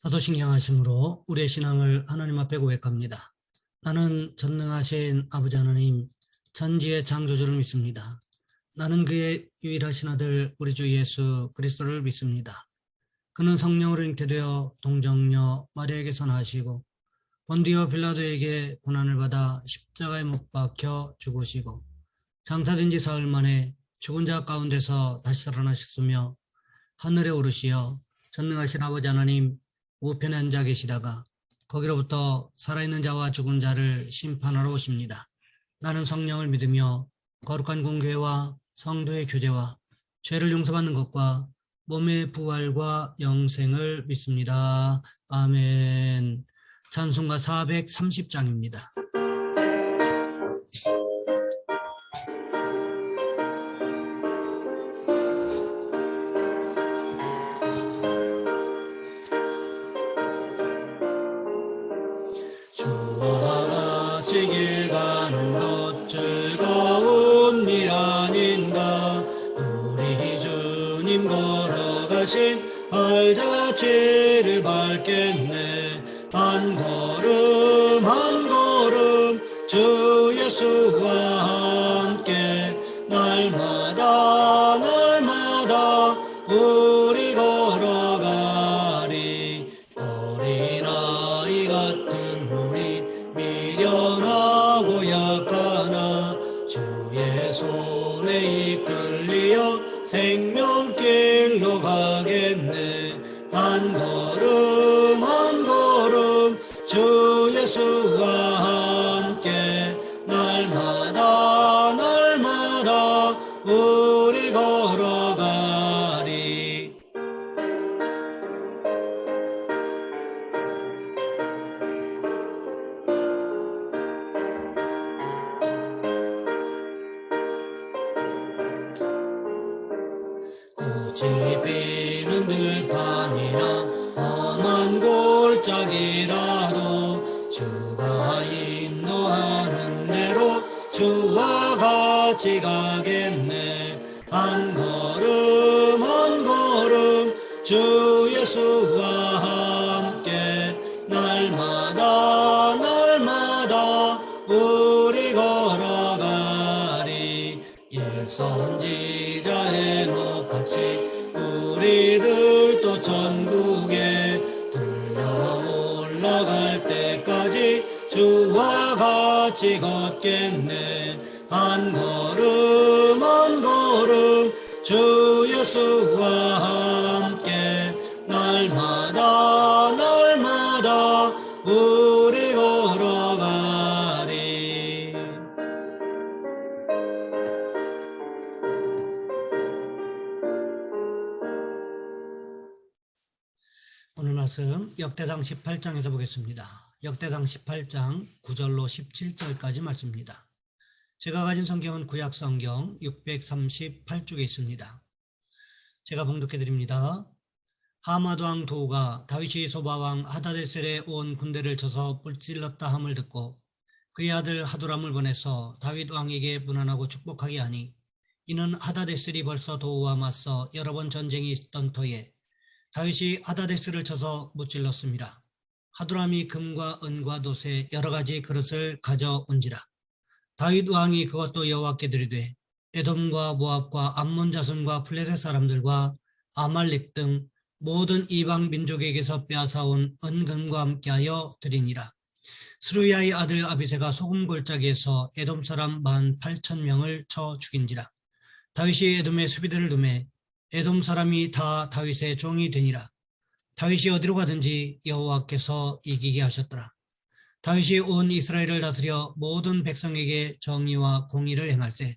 사도신경하심으로 우리의 신앙을 하나님 앞에 고백합니다. 나는 전능하신 아버지 하나님 전지의 창조주를 믿습니다. 나는 그의 유일하신 아들 우리 주 예수 그리스도를 믿습니다. 그는 성령으로 잉태되어 동정녀 마리아에게서 나시고 본디오 빌라도에게 고난을 받아 십자가에 못 박혀 죽으시고 장사된 지 사흘 만에 죽은 자 가운데서 다시 살아나셨으며 하늘에 오르시어 전능하신 아버지 하나님 우편에 앉아 계시다가 거기로부터 살아있는 자와 죽은 자를 심판하러 오십니다. 나는 성령을 믿으며 거룩한 공교회와 성도의 교제와 죄를 용서받는 것과 몸의 부활과 영생을 믿습니다. 아멘. 찬송가 430장입니다. 주와 같이 길 가는 것 즐거운 일 아닌가. 우리 주님 걸어가신 발자취를 밟겠네. 한 걸음 한 걸음 주 예수와 함께 날마다 날마다 우리 걸어가리. 어린아이 같은 우리 미련하고 약하나 주의 손에 이끌리어 생명길로 가겠네. 한 걸음 한 걸음 주 예수와 함께 날마다 날마다 우리 걸어가리. 꽃이 피는 들판이나 험한 골짜기라도 주가 인도하는 대로 주와 같이 가겠네. 한 걸음 한 걸음 주 예수와 함께 날마다 날마다 우리 걸어가리. 옛 선지자 헤녹 같이 우리들도 천국에 들려 올라갈 때까지 주와 같이 걷겠네. 한 걸음 한 걸음 주 예수와 함께 날마다 날마다 우리 걸어가리. 오늘 말씀 역대상 18장에서 보겠습니다. 역대상 18장 9절로 17절까지 말씀입니다. 제가 가진 성경은 구약 성경 638쪽에 있습니다. 제가 봉독해 드립니다. 하마드 왕 도우가 다윗이 소바 왕 하다데셀에 온 군대를 쳐서 뿔찔렀다 함을 듣고 그의 아들 하도람을 보내서 다윗 왕에게 문안하고 축복하게 하니, 이는 하다데셀이 벌써 도우와 맞서 여러 번 전쟁이 있던 터에 다윗이 하다데스를 쳐서 무찔렀습니다. 하도람이 금과 은과 돛에 여러 가지 그릇을 가져온지라. 다윗 왕이 그것도 여호와께 드리되 에돔과 모압과 암몬 자손과 블레셋 사람들과 아말렉 등 모든 이방 민족에게서 빼앗아온 은금과 함께하여 드리니라. 스루야의 아들 아비새가 소금 골짜기에서 에돔 사람 18,000명을 쳐 죽인지라. 다윗이 에돔의 수비대를 두매 에돔 사람이 다 다윗의 종이 되니라. 다윗이 어디로 가든지 여호와께서 이기게 하셨더라. 다윗이 온 이스라엘을 다스려 모든 백성에게 정의와 공의를 행할세.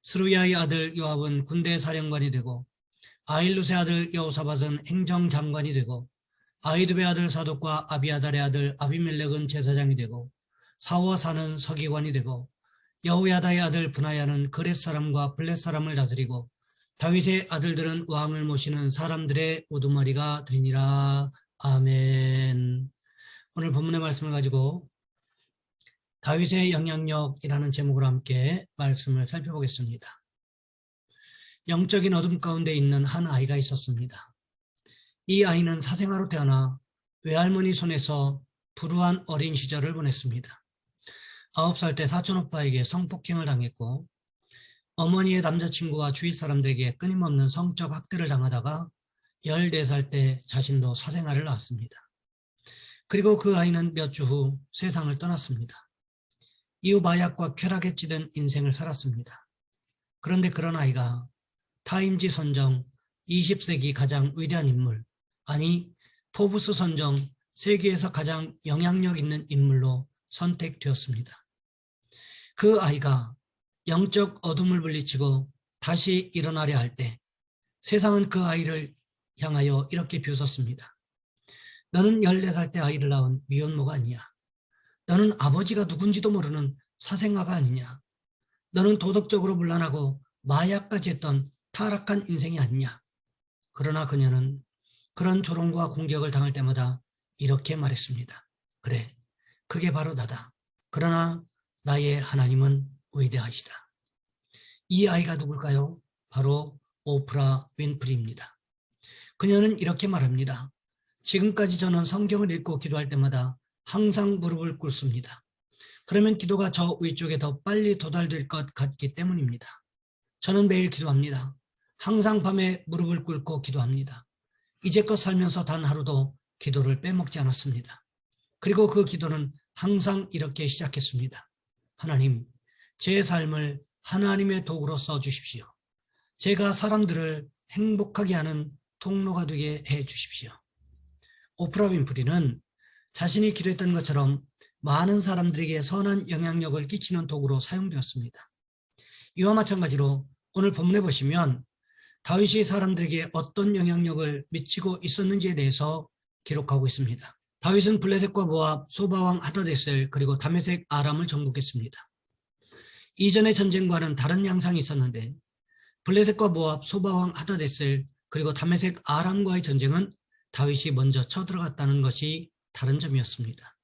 스루야의 아들 요압은 군대 사령관이 되고 아힐룻의 아들 여호사밧은 행정장관이 되고 아히두베의 아들 사독과 아비아달의 아들 아비멜렉은 제사장이 되고 사워사는 서기관이 되고 여호야다의 아들 브나야는 그렛 사람과 블렛 사람을 다스리고 다윗의 아들들은 왕을 모시는 사람들의 우두머리가 되니라. 아멘. 오늘 본문의 말씀을 가지고 다윗의 영향력이라는 제목으로 함께 말씀을 살펴보겠습니다. 영적인 어둠 가운데 있는 한 아이가 있었습니다. 이 아이는 사생아로 태어나 외할머니 손에서 불우한 어린 시절을 보냈습니다. 9살 때 사촌오빠에게 성폭행을 당했고 어머니의 남자친구와 주위 사람들에게 끊임없는 성적 학대를 당하다가 14살 때 자신도 사생아를 낳았습니다. 그리고 그 아이는 몇 주 후 세상을 떠났습니다. 이후 마약과 쾌락에 찌든 인생을 살았습니다. 그런데 그런 아이가 타임지 선정 20세기 가장 위대한 인물, 아니 포브스 선정 세계에서 가장 영향력 있는 인물로 선택되었습니다. 그 아이가 영적 어둠을 물리치고 다시 일어나려 할 때 세상은 그 아이를 향하여 이렇게 비웃었습니다. 너는 14살 때 아이를 낳은 미혼모가 아니냐. 너는 아버지가 누군지도 모르는 사생아가 아니냐. 너는 도덕적으로 문란하고 마약까지 했던 타락한 인생이 아니냐. 그러나 그녀는 그런 조롱과 공격을 당할 때마다 이렇게 말했습니다. 그래, 그게 바로 나다. 그러나 나의 하나님은 위대하시다. 이 아이가 누굴까요? 바로 오프라 윈프리입니다. 그녀는 이렇게 말합니다. 지금까지 저는 성경을 읽고 기도할 때마다 항상 무릎을 꿇습니다. 그러면 기도가 저 위쪽에 더 빨리 도달될 것 같기 때문입니다. 저는 매일 기도합니다. 항상 밤에 무릎을 꿇고 기도합니다. 이제껏 살면서 단 하루도 기도를 빼먹지 않았습니다. 그리고 그 기도는 항상 이렇게 시작했습니다. 하나님, 제 삶을 하나님의 도구로 써주십시오. 제가 사람들을 행복하게 하는 통로가 되게 해주십시오. 오프라 윈프리는 자신이 기도했던 것처럼 많은 사람들에게 선한 영향력을 끼치는 도구로 사용되었습니다. 이와 마찬가지로 오늘 본문에 보시면 다윗이 사람들에게 어떤 영향력을 미치고 있었는지에 대해서 기록하고 있습니다. 다윗은 블레셋과 모압, 소바왕 하다데셀 그리고 다메섹 아람을 정복했습니다. 이전의 전쟁과는 다른 양상이 있었는데 블레셋과 모압, 소바왕 하다데셀 그리고 다메섹 아람과의 전쟁은 다윗이 먼저 쳐들어갔다는 것이 다른 점이었습니다.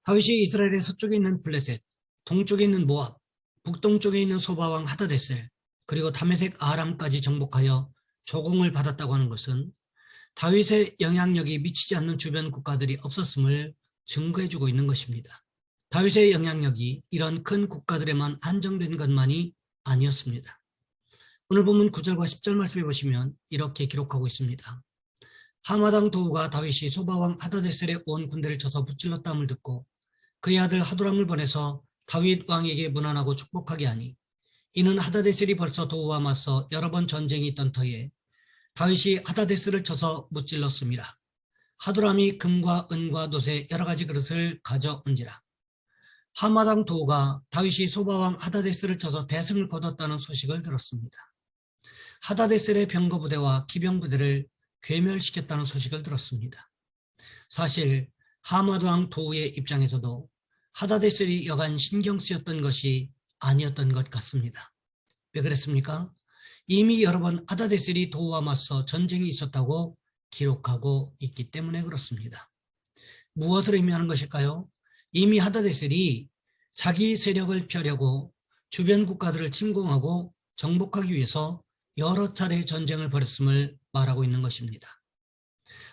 다윗이 이스라엘의 서쪽에 있는 블레셋, 동쪽에 있는 모압, 북동쪽에 있는 소바왕 하다데셀 그리고 다메섹 아람까지 정복하여 조공을 받았다고 하는 것은 다윗의 영향력이 미치지 않는 주변 국가들이 없었음을 증거해주고 있는 것입니다. 다윗의 영향력이 이런 큰 국가들에만 한정된 것만이 아니었습니다. 오늘 본문 9절과 10절 말씀해 보시면 이렇게 기록하고 있습니다. 하마당 도우가 다윗이 소바왕 하다데셀의 온 군대를 쳐서 무찔렀다함을 듣고 그의 아들 하도람을 보내서 다윗 왕에게 문안하고 축복하게 하니 이는 하다데셀이 벌써 도우와 맞서 여러 번 전쟁이 있던 터에 다윗이 하다데셀을 쳐서 무찔렀습니다. 하도람이 금과 은과 놋의 여러 가지 그릇을 가져온지라. 하마당 도우가 다윗이 소바왕 하다데셀을 쳐서 대승을 거뒀다는 소식을 들었습니다. 하다데셀의 병거 부대와 기병 부대를 괴멸시켰다는 소식을 들었습니다. 사실 하마당 도우의 입장에서도 하다데셀이 여간 신경 쓰였던 것이 아니었던 것 같습니다. 왜 그랬습니까? 이미 여러 번 하다데셀이 도우와 맞서 전쟁이 있었다고 기록하고 있기 때문에 그렇습니다. 무엇을 의미하는 것일까요? 이미 하다데셀이 자기 세력을 펴려고 주변 국가들을 침공하고 정복하기 위해서 여러 차례 전쟁을 벌였음을 말하고 있는 것입니다.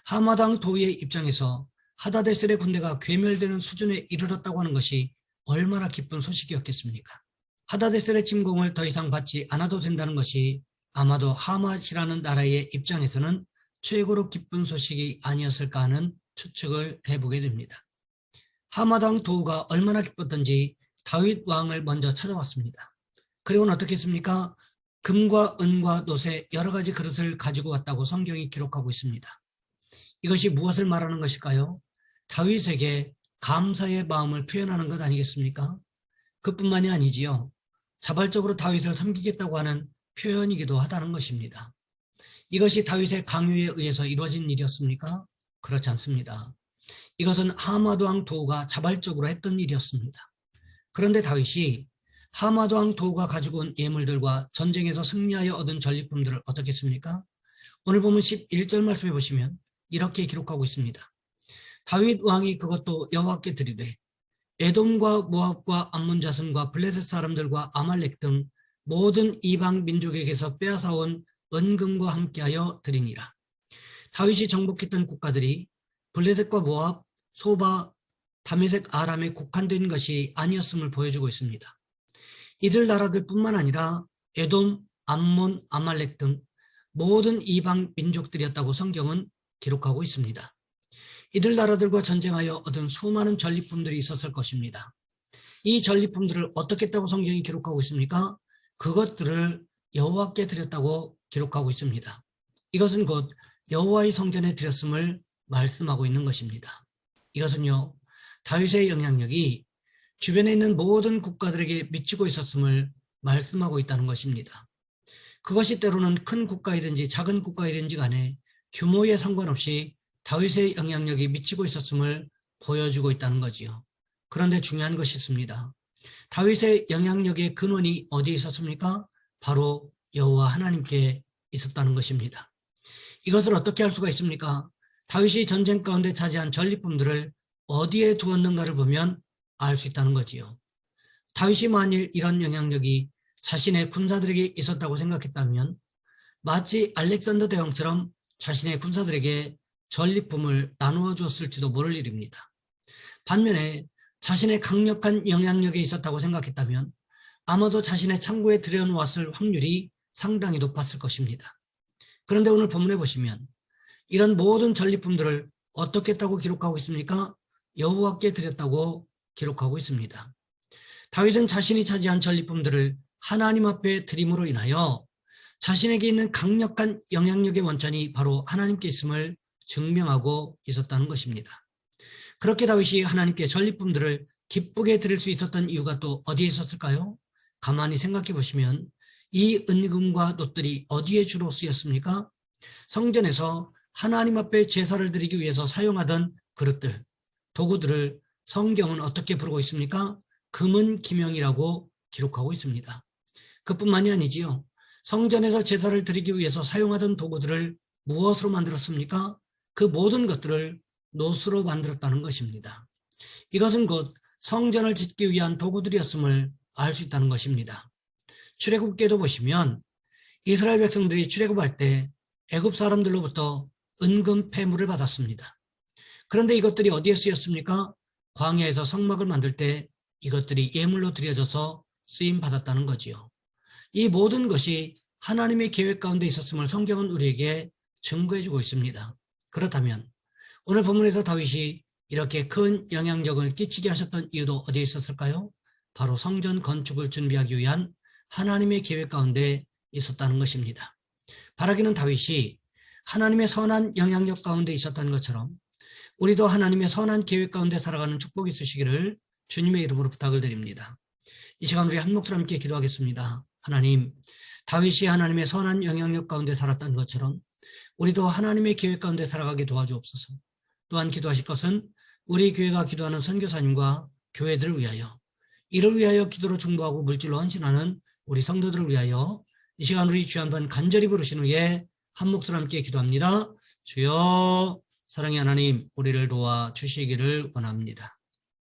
하마당 도우의 입장에서 하다데셀의 군대가 괴멸되는 수준에 이르렀다고 하는 것이 얼마나 기쁜 소식이었겠습니까? 하다데셀의 침공을 더 이상 받지 않아도 된다는 것이 아마도 하맛이라는 나라의 입장에서는 최고로 기쁜 소식이 아니었을까 하는 추측을 해보게 됩니다. 하마당 도우가 얼마나 기뻤던지 다윗 왕을 먼저 찾아왔습니다. 그리고는 어떻게 했습니까? 금과 은과 놋의 여러 가지 그릇을 가지고 왔다고 성경이 기록하고 있습니다. 이것이 무엇을 말하는 것일까요? 다윗에게 감사의 마음을 표현하는 것 아니겠습니까? 그뿐만이 아니지요. 자발적으로 다윗을 섬기겠다고 하는 표현이기도 하다는 것입니다. 이것이 다윗의 강요에 의해서 이루어진 일이었습니까? 그렇지 않습니다. 이것은 하마드 왕 도우가 자발적으로 했던 일이었습니다. 그런데 다윗이 하마드 왕 도우가 가지고 온 예물들과 전쟁에서 승리하여 얻은 전리품들을 어떻게 했습니까? 오늘 보면 11절 말씀해 보시면 이렇게 기록하고 있습니다. 다윗 왕이 그것도 여호와께 드리되 에돔과 모압과 암몬 자손과 블레셋 사람들과 아말렉 등 모든 이방 민족에게서 빼앗아온 은금과 함께하여 드리니라. 다윗이 정복했던 국가들이 블레셋과 모압, 소바, 다메섹, 아람에 국한된 것이 아니었음을 보여주고 있습니다. 이들 나라들뿐만 아니라 에돔, 암몬, 아말렉 등 모든 이방 민족들이었다고 성경은 기록하고 있습니다. 이들 나라들과 전쟁하여 얻은 수많은 전리품들이 있었을 것입니다. 이 전리품들을 어떻게 했다고 성경이 기록하고 있습니까? 그것들을 여호와께 드렸다고 기록하고 있습니다. 이것은 곧 여호와의 성전에 드렸음을 말씀하고 있는 것입니다. 이것은요, 다윗의 영향력이 주변에 있는 모든 국가들에게 미치고 있었음을 말씀하고 있다는 것입니다. 그것이 때로는 큰 국가이든지 작은 국가이든지 간에 규모에 상관없이 다윗의 영향력이 미치고 있었음을 보여주고 있다는 거지요. 그런데 중요한 것이 있습니다. 다윗의 영향력의 근원이 어디에 있었습니까? 바로 여호와 하나님께 있었다는 것입니다. 이것을 어떻게 할 수가 있습니까? 다윗이 전쟁 가운데 차지한 전리품들을 어디에 두었는가를 보면 알 수 있다는 거지요. 다윗이 만일 이런 영향력이 자신의 군사들에게 있었다고 생각했다면 마치 알렉산더 대왕처럼 자신의 군사들에게 전리품을 나누어 주었을지도 모를 일입니다. 반면에 자신의 강력한 영향력이 있었다고 생각했다면 아마도 자신의 창고에 들여놓았을 확률이 상당히 높았을 것입니다. 그런데 오늘 본문에 보시면 이런 모든 전리품들을 어떻게 했다고 기록하고 있습니까? 여호와께 드렸다고 기록하고 있습니다. 다윗은 자신이 차지한 전리품들을 하나님 앞에 드림으로 인하여 자신에게 있는 강력한 영향력의 원천이 바로 하나님께 있음을 증명하고 있었다는 것입니다. 그렇게 다윗이 하나님께 전리품들을 기쁘게 드릴 수 있었던 이유가 또 어디에 있었을까요? 가만히 생각해 보시면 이 은금과 놋들이 어디에 주로 쓰였습니까? 성전에서 하나님 앞에 제사를 드리기 위해서 사용하던 그릇들, 도구들을 성경은 어떻게 부르고 있습니까? 금은 기명이라고 기록하고 있습니다. 그뿐만이 아니지요. 성전에서 제사를 드리기 위해서 사용하던 도구들을 무엇으로 만들었습니까? 그 모든 것들을 놋으로 만들었다는 것입니다. 이것은 곧 성전을 짓기 위한 도구들이었음을 알 수 있다는 것입니다. 출애굽기에도 보시면 이스라엘 백성들이 출애굽할 때 애굽 사람들로부터 은금 폐물을 받았습니다. 그런데 이것들이 어디에 쓰였습니까? 광야에서 성막을 만들 때 이것들이 예물로 드려져서 쓰임 받았다는 거지요. 이 모든 것이 하나님의 계획 가운데 있었음을 성경은 우리에게 증거해주고 있습니다. 그렇다면 오늘 본문에서 다윗이 이렇게 큰 영향력을 끼치게 하셨던 이유도 어디에 있었을까요? 바로 성전 건축을 준비하기 위한 하나님의 계획 가운데 있었다는 것입니다. 바라기는 다윗이 하나님의 선한 영향력 가운데 있었던 것처럼 우리도 하나님의 선한 계획 가운데 살아가는 축복이 있으시기를 주님의 이름으로 부탁을 드립니다. 이 시간 우리 한 목소리 함께 기도하겠습니다. 하나님, 다윗이 하나님의 선한 영향력 가운데 살았던 것처럼 우리도 하나님의 계획 가운데 살아가게 도와주옵소서. 또한 기도하실 것은 우리 교회가 기도하는 선교사님과 교회들을 위하여, 이를 위하여 기도로 중보하고 물질로 헌신하는 우리 성도들을 위하여 이 시간 우리 주여 한번 간절히 부르신 후에 한 목소리 함께 기도합니다. 주여, 사랑의 하나님, 우리를 도와주시기를 원합니다.